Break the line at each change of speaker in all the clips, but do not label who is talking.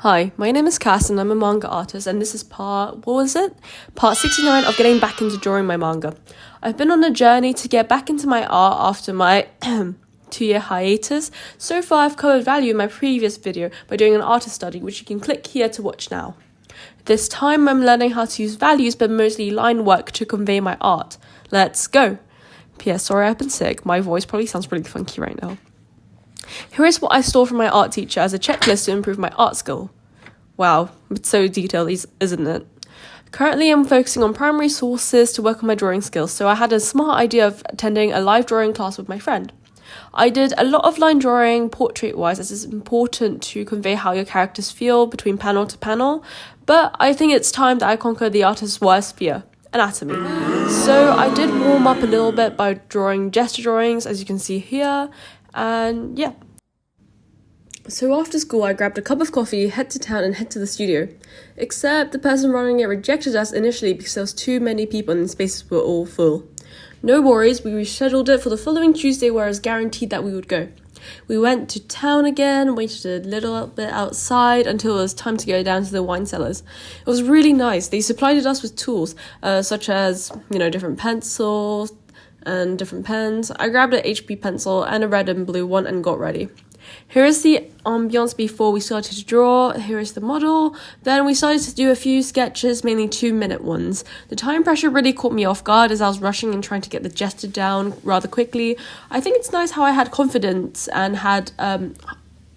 Hi, my name is Cass and I'm a manga artist, and this is part 69 of getting back into drawing my manga. I've been on a journey to get back into my art after my 2-year hiatus. So far I've covered value in my previous video by doing an artist study, which you can click here to watch now. This time I'm learning how to use values, but mostly line work to convey my art. Let's go! P.S. Sorry I've been sick, my voice probably sounds really funky right now. Here is what I stole from my art teacher as a checklist to improve my art skill. Wow, it's so detailed, isn't it? Currently, I'm focusing on primary sources to work on my drawing skills, so I had a smart idea of attending a live drawing class with my friend. I did a lot of line drawing portrait-wise, as it's important to convey how your characters feel between panel to panel, but I think it's time that I conquer the artist's worst fear, anatomy. So I did warm up a little bit by drawing gesture drawings, as you can see here, and yeah. So after school, I grabbed a cup of coffee, head to town and head to the studio. Except the person running it rejected us initially because there was too many people and the spaces were all full. No worries, we rescheduled it for the following Tuesday where it was guaranteed that we would go. We went to town again, waited a little bit outside until it was time to go down to the wine cellars. It was really nice. They supplied us with tools, such as, different pencils and different pens. I grabbed an HB pencil and a red and blue one and got ready. Here is the ambience before we started to draw. Here is the model. Then we started to do a few sketches, mainly 2-minute ones. The time pressure really caught me off guard as I was rushing and trying to get the gesture down rather quickly. I think it's nice how I had confidence and had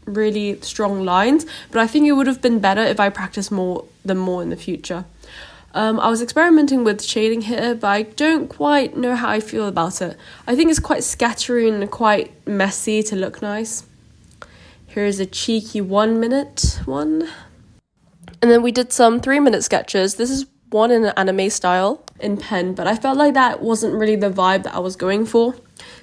really strong lines, but I think it would have been better if I practiced more in the future. I was experimenting with shading here, but I don't quite know how I feel about it. I think it's quite scattery and quite messy to look nice. Here's a cheeky 1-minute one. And then we did some 3-minute sketches. This is one in an anime style in pen, but I felt like that wasn't really the vibe that I was going for.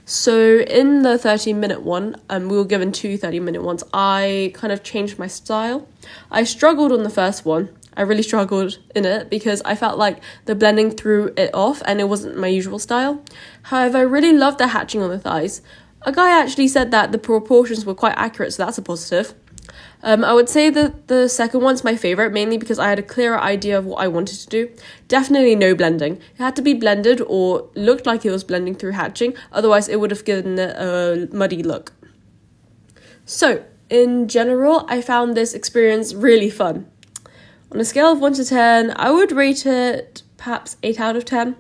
So in the 30-minute one, we were given 2 30-minute ones, I kind of changed my style. I struggled on the first one. I really struggled in it because I felt like the blending threw it off and it wasn't my usual style. However, I really loved the hatching on the thighs. A guy actually said that the proportions were quite accurate, so that's a positive. I would say that the second one's my favourite, mainly because I had a clearer idea of what I wanted to do. Definitely no blending. It had to be blended or looked like it was blending through hatching, otherwise it would have given it a muddy look. So, in general, I found this experience really fun. On a scale of 1 to 10, I would rate it perhaps 8 out of 10.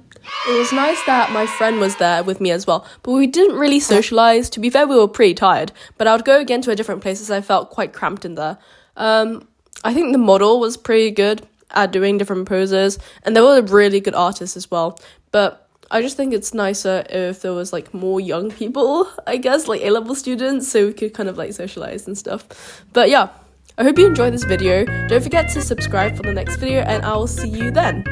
It was nice that my friend was there with me as well, but we didn't really socialise. To be fair, we were pretty tired, but I would go again to a different place as I felt quite cramped in there. I think the model was pretty good at doing different poses, and there were really good artists as well, but I just think it's nicer if there was more young people, I guess, A-level students, so we could kind of socialise and stuff. But yeah, I hope you enjoyed this video. Don't forget to subscribe for the next video, and I will see you then.